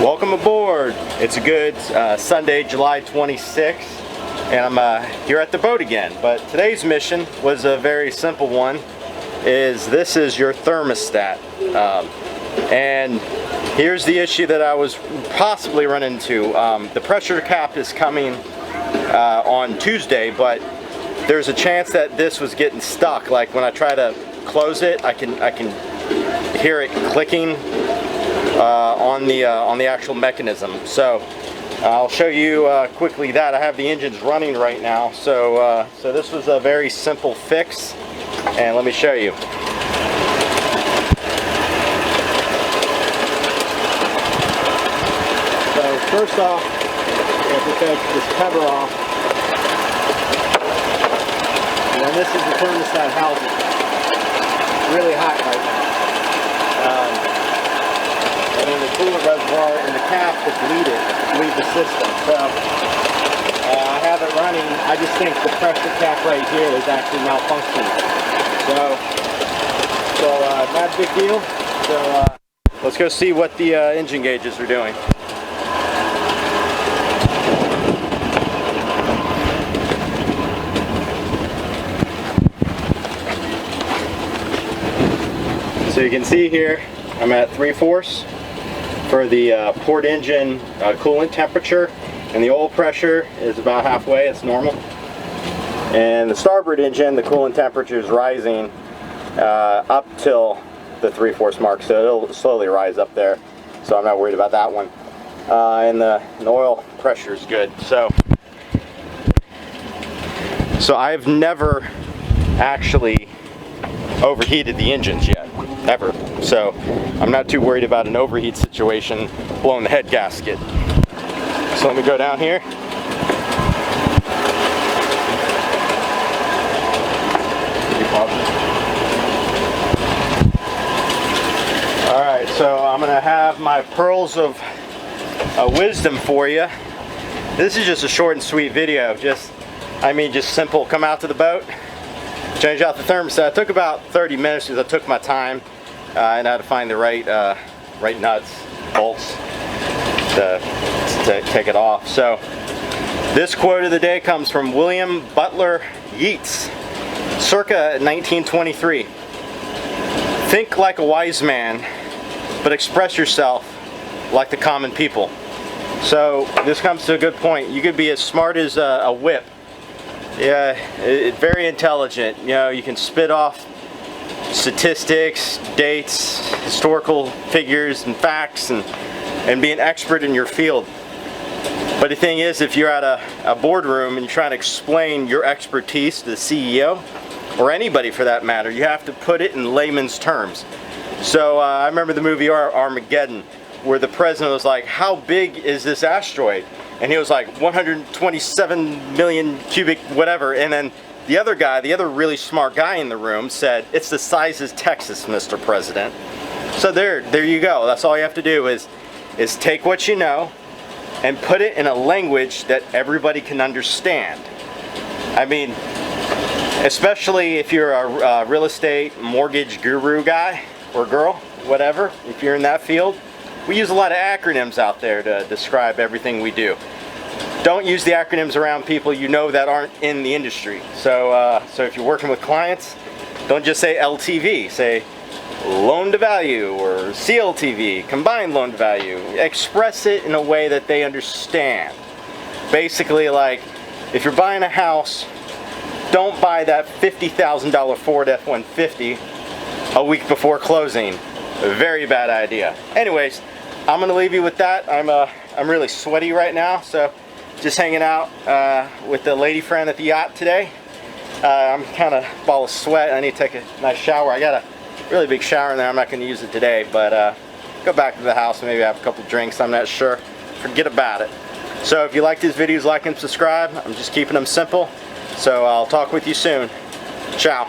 Welcome aboard. It's a good Sunday, July 26th, and I'm here at the boat again. But today's mission was a very simple one. This is your thermostat, and here's the issue that I was possibly running into. The pressure cap is coming on Tuesday, but there's a chance that this was getting stuck. Like when I try to close it, I can hear it clicking on the actual mechanism. So I'll show you quickly that. I have the engines running right now, so this was a very simple fix, and let me show you. So first off, you have to take this cover off, and then this is the thermostat housing. It's really hot right now. And then the coolant reservoir in the cap is leave the system. So I have it running. I just think the pressure cap right here is actually malfunctioning. So not a big deal. So let's go see what the engine gauges are doing. So you can see here, I'm at 3/4 for the port engine coolant temperature, and the oil pressure is about halfway. It's normal. And the starboard engine, the coolant temperature is rising up till the 3/4 mark, so it'll slowly rise up there. So I'm not worried about that one. And the oil pressure is good. So I've never actually overheated the engines yet, ever. So I'm not too worried about an overheat situation blowing the head gasket. So let me go down here. Alright, so I'm going to have my pearls of wisdom for you. This is just a short and sweet video. Just simple. Come out to the boat, change out the thermostat. It took about 30 minutes because I took my time and I had to find the right nuts, bolts to take it off. So this quote of the day comes from William Butler Yeats, circa 1923. Think like a wise man, but express yourself like the common people. So this comes to a good point. You could be as smart as a whip. Yeah, very intelligent. You know, you can spit off statistics, dates, historical figures, and facts, and be an expert in your field. But the thing is, if you're at a boardroom and you're trying to explain your expertise to the CEO, or anybody for that matter, you have to put it in layman's terms. So I remember the movie Armageddon, where the president was like, how big is this asteroid? And he was like 127 million cubic whatever, and then the other guy, the other really smart guy in the room said, it's the size of Texas, Mr. President. So there you go. That's all you have to do is take what you know and put it in a language that everybody can understand. I mean, especially if you're a real estate mortgage guru guy or girl, whatever, if you're in that field, we use a lot of acronyms out there to describe everything we do. Don't use the acronyms around people you know that aren't in the industry. So if you're working with clients, don't just say LTV. Say loan to value or CLTV, combined loan to value. Express it in a way that they understand. Basically, like if you're buying a house, don't buy that $50,000 Ford F-150 a week before closing. A very bad idea. Anyways, I'm gonna leave you with that. I'm really sweaty right now, so just hanging out with the lady friend at the yacht today. I'm kind of ball of sweat. I need to take a nice shower. I got a really big shower in there. I'm not going to use it today, but go back to the house and maybe have a couple drinks. I'm not sure. Forget about it. So if you like these videos, like and subscribe. I'm just keeping them simple. So I'll talk with you soon. Ciao.